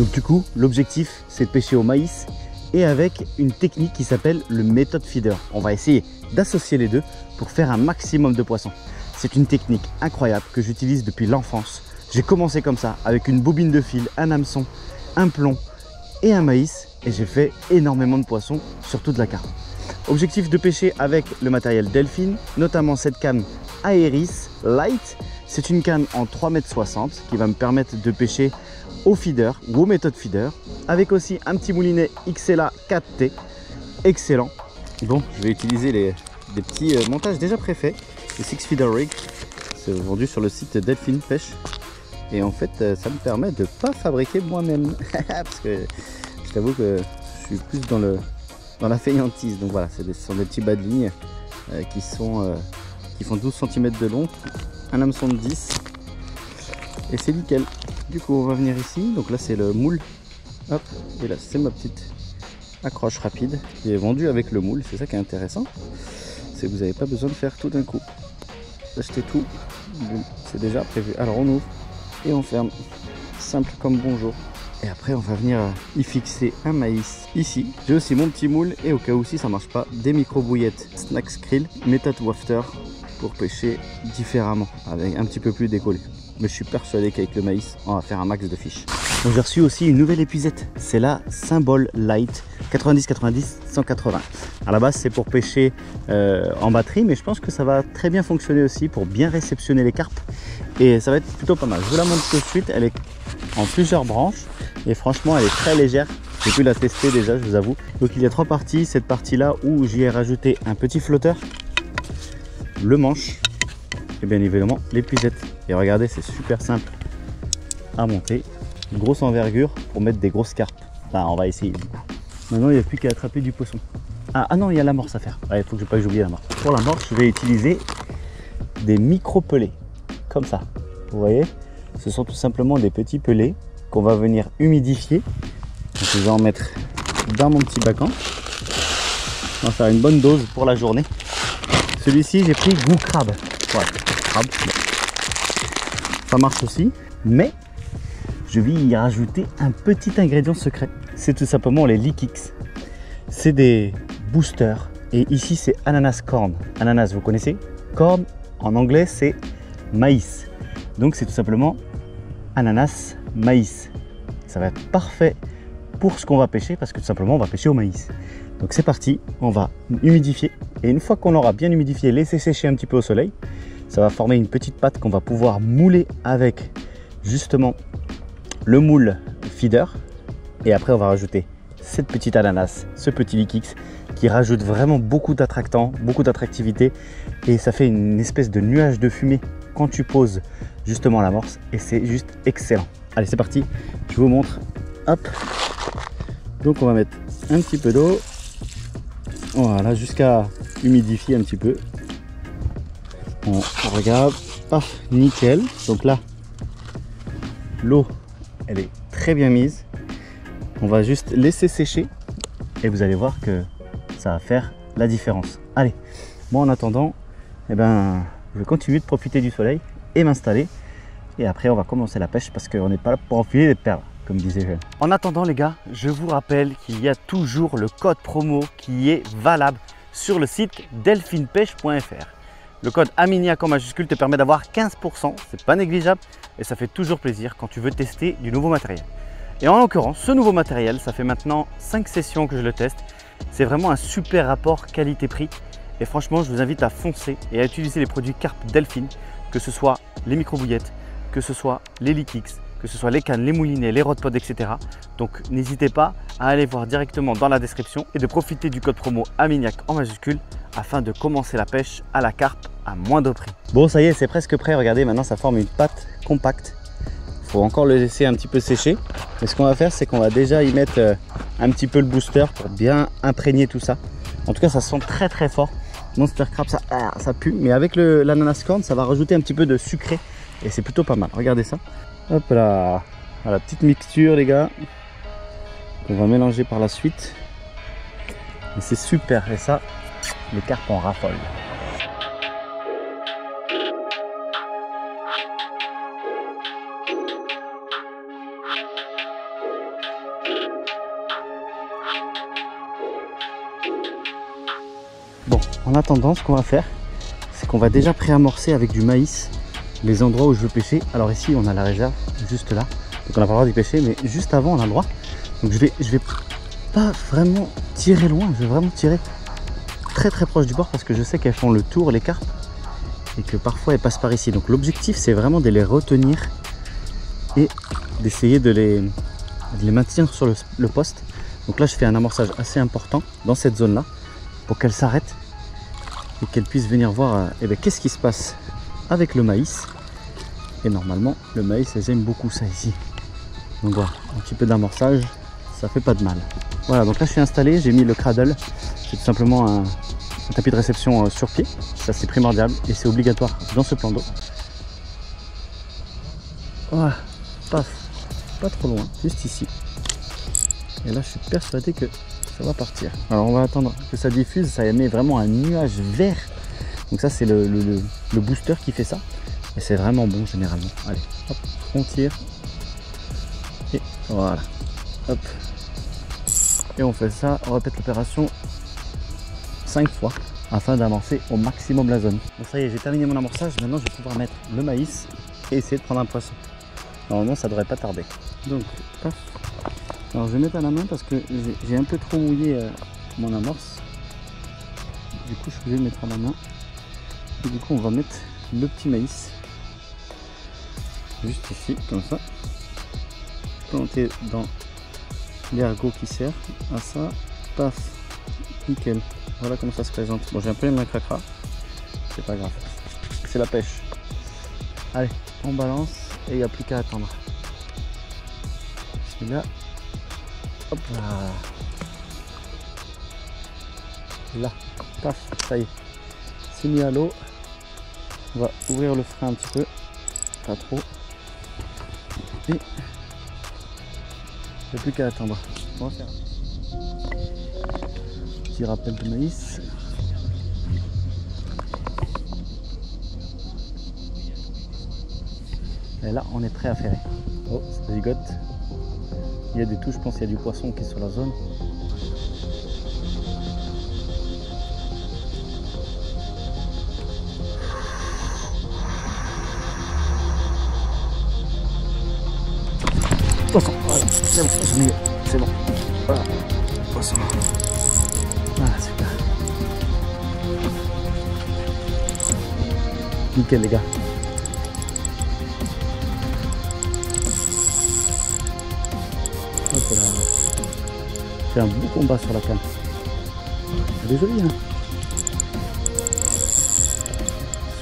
Donc du coup, l'objectif, c'est de pêcher au maïs et avec une technique qui s'appelle le méthode feeder. On va essayer d'associer les deux pour faire un maximum de poissons. C'est une technique incroyable que j'utilise depuis l'enfance. J'ai commencé comme ça, avec une bobine de fil, un hameçon, un plomb et un maïs. Et j'ai fait énormément de poissons, surtout de la carpe. Objectif de pêcher avec le matériel Delfin, notamment cette canne Aeris Light. C'est une canne en 3,60 m qui va me permettre de pêcher au feeder ou au méthode feeder. Avec aussi un petit moulinet XLA 4T. Excellent. Bon, je vais utiliser des petits montages déjà préfaits. Le Six Feeder Rig. C'est vendu sur le site Delfin Pêche. Et en fait, ça me permet de ne pas fabriquer moi-même. Parce que je t'avoue que je suis plus dans la fainéantise. Donc voilà, ce sont des petits bas de ligne qui font 12 cm de long. Un hameçon de 10. Et c'est nickel. Du coup, on va venir ici. Donc là, c'est le moule. Hop. Et là, c'est ma petite accroche rapide qui est vendue avec le moule. C'est ça qui est intéressant. C'est que vous n'avez pas besoin de faire tout d'un coup. Achetez tout. C'est déjà prévu. Alors, on ouvre et on ferme. Simple comme bonjour. Et après, on va venir y fixer un maïs ici. J'ai aussi mon petit moule et au cas où si ça marche pas, des micro-bouillettes Snack Krill, méthode wafter pour pêcher différemment, avec un petit peu plus décollé. Mais je suis persuadé qu'avec le maïs, on va faire un max de fiches. Donc j'ai reçu aussi une nouvelle épuisette. C'est la Symbol Light 90-90 180. À la base, c'est pour pêcher en batterie, mais je pense que ça va très bien fonctionner aussi pour bien réceptionner les carpes. Et ça va être plutôt pas mal. Je vous la montre tout de suite. Elle est en plusieurs branches et franchement, elle est très légère. J'ai pu la tester déjà, je vous avoue. Donc il y a trois parties. Cette partie-là où j'y ai rajouté un petit flotteur, le manche et bien évidemment l'épuisette. Et regardez, c'est super simple à monter. Une grosse envergure pour mettre des grosses carpes. Enfin, on va essayer du coup. Maintenant, il n'y a plus qu'à attraper du poisson. Ah non, il y a l'amorce à faire. Il faut que je pas que j'oublie l'amorce. Pour l'amorce, je vais utiliser des micro-pelés. Comme ça. Vous voyez, ce sont tout simplement des petits pelés qu'on va venir humidifier. Donc, je vais en mettre dans mon petit bacan. On va faire une bonne dose pour la journée. Celui-ci, j'ai pris goût crabe. Voilà, crabe. Ça marche aussi, mais je vais y rajouter un petit ingrédient secret. C'est tout simplement les Lickix. C'est des boosters. Et ici, c'est ananas corn. Ananas, vous connaissez? Corn, en anglais, c'est maïs. Donc, c'est tout simplement ananas maïs. Ça va être parfait pour ce qu'on va pêcher parce que tout simplement, on va pêcher au maïs. Donc, c'est parti. On va humidifier. Et une fois qu'on l'aura bien humidifié, laisser sécher un petit peu au soleil, ça va former une petite pâte qu'on va pouvoir mouler avec justement le moule feeder. Et après, on va rajouter cette petite ananas, ce petit Lickix qui rajoute vraiment beaucoup d'attractants, beaucoup d'attractivité. Et ça fait une espèce de nuage de fumée quand tu poses justement l'amorce. Et c'est juste excellent. Allez, c'est parti. Je vous montre. Hop. Donc, on va mettre un petit peu d'eau. Voilà, jusqu'à humidifier un petit peu. On regarde. Paf, nickel. Donc là, l'eau, elle est très bien mise. On va juste laisser sécher et vous allez voir que ça va faire la différence. Allez, moi en attendant, je vais continuer de profiter du soleil et m'installer. Et après, on va commencer la pêche parce qu'on n'est pas là pour enfiler des perles, comme disait Jeanne. En attendant les gars, je vous rappelle qu'il y a toujours le code promo qui est valable sur le site delphinepêche.fr. Le code Aminiac en majuscule te permet d'avoir 15%, c'est pas négligeable et ça fait toujours plaisir quand tu veux tester du nouveau matériel. Et en l'occurrence, ce nouveau matériel, ça fait maintenant 5 sessions que je le teste. C'est vraiment un super rapport qualité-prix et franchement, je vous invite à foncer et à utiliser les produits carpe Delfin, que ce soit les micro-bouillettes, que ce soit les Lickix, que ce soit les cannes, les moulinets, les rodpods, etc. Donc n'hésitez pas à aller voir directement dans la description et de profiter du code promo Aminiac en majuscule afin de commencer la pêche à la carpe à moindre prix. Bon, ça y est, c'est presque prêt. Regardez, maintenant ça forme une pâte compacte. Il faut encore le laisser un petit peu sécher. Et ce qu'on va faire, c'est qu'on va déjà y mettre un petit peu le booster pour bien imprégner tout ça. En tout cas, ça sent très très fort. Monster Crab, ça pue. Mais avec l'ananas corn, ça va rajouter un petit peu de sucré. Et c'est plutôt pas mal. Regardez ça. Hop là. Voilà, petite mixture, les gars. On va mélanger par la suite. Et c'est super. Et ça, les carpes en raffolent. En attendant, ce qu'on va faire, c'est qu'on va déjà préamorcer avec du maïs les endroits où je veux pêcher. Alors ici, on a la réserve, juste là. Donc on n'a pas le droit d'y pêcher, mais juste avant, on a le droit. Donc je vais pas vraiment tirer loin, je vais vraiment tirer très proche du bord parce que je sais qu'elles font le tour, les carpes, et que parfois elles passent par ici. Donc l'objectif, c'est vraiment de les retenir et d'essayer de les maintenir sur le poste. Donc là, je fais un amorçage assez important dans cette zone-là pour qu'elles s'arrêtent et qu'elles puissent venir voir qu'est-ce qui se passe avec le maïs. Et normalement, le maïs, elles aiment beaucoup ça ici. Donc voilà, un petit peu d'amorçage, ça fait pas de mal. Voilà, donc là je suis installé, j'ai mis le cradle. C'est tout simplement un tapis de réception sur pied. Ça c'est primordial et c'est obligatoire dans ce plan d'eau. Voilà, paf, pas trop loin, juste ici. Et là je suis persuadé que ça va partir. Alors on va attendre que ça diffuse, ça émet vraiment un nuage vert. Donc ça c'est le booster qui fait ça. Et c'est vraiment bon généralement. Allez, hop, on tire. Et voilà, hop, et on fait ça, on répète l'opération 5 fois afin d'amorcer au maximum la zone. Bon ça y est, j'ai terminé mon amorçage, maintenant je vais pouvoir mettre le maïs et essayer de prendre un poisson. Normalement ça devrait pas tarder. Donc, paf. Alors je vais mettre à la main parce que j'ai un peu trop mouillé mon amorce. Du coup je suis obligé de mettre à la main. Et du coup on va mettre le petit maïs juste ici, comme ça. Planté dans l'ergot qui sert à ça, paf, nickel. Voilà comment ça se présente. Bon, j'ai un peu les mains cracra, c'est pas grave, c'est la pêche. Allez, on balance et il n'y a plus qu'à attendre. Celui-là, hop là, là, paf, ça y est, c'est mis à l'eau. On va ouvrir le frein un petit peu, pas trop, et il n'y a plus qu'à attendre. On va faire un petit rappel de maïs. Et là, on est prêt à ferrer. Oh, ça gigote. Il y a des touches, je pense qu'il y a du poisson qui est sur la zone. Poisson, voilà, c'est bon, j'en ai eu, c'est bon. Voilà, poisson. Voilà, super. Nickel les gars. Hop là. C'est un beau combat sur la canne. Elle est jolie, hein.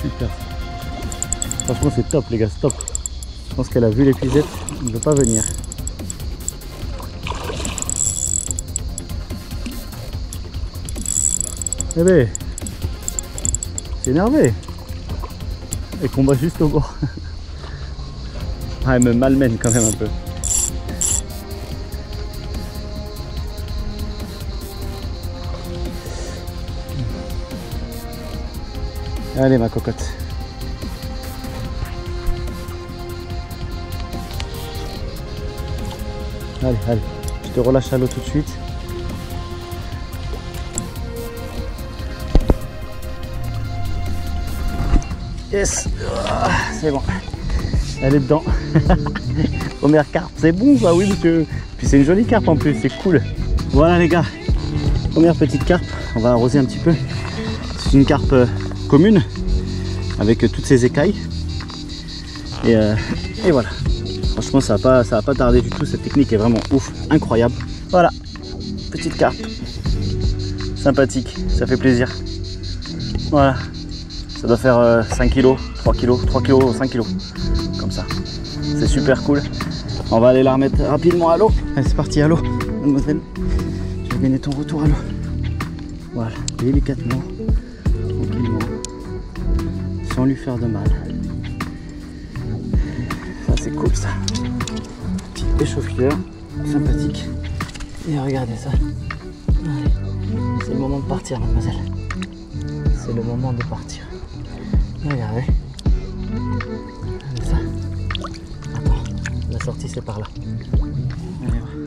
Super. Franchement c'est top les gars, c'est top. Je pense qu'elle a vu l'épuisette, elle ne veut pas venir. Eh ben, c'est énervé. Elle combat juste au bord. Ah, elle me malmène quand même un peu. Allez ma cocotte. Allez, allez, je te relâche à l'eau tout de suite. Yes, c'est bon. Elle est dedans. Première carpe, c'est bon ça, oui monsieur. Puis c'est une jolie carpe en plus, c'est cool. Voilà les gars, première petite carpe. On va arroser un petit peu. C'est une carpe commune avec toutes ses écailles. Et voilà. Franchement, ça va pas tarder du tout. Cette technique est vraiment ouf, incroyable. Voilà, petite carpe. Sympathique, ça fait plaisir. Voilà. Ça doit faire 5 kg, 3 kg, 3 kg, 5 kg. Comme ça. C'est super cool. On va aller la remettre rapidement à l'eau. Allez, c'est parti à l'eau, mademoiselle. Tu vas gagner ton retour à l'eau. Voilà, délicatement, tranquillement, sans lui faire de mal. Ça, c'est cool ça. Petit échauffeur, sympathique. Et regardez ça. C'est le moment de partir, mademoiselle. C'est le moment de partir. Regardez. Regardez ça. Attends, la sortie c'est par là. Allez, voilà.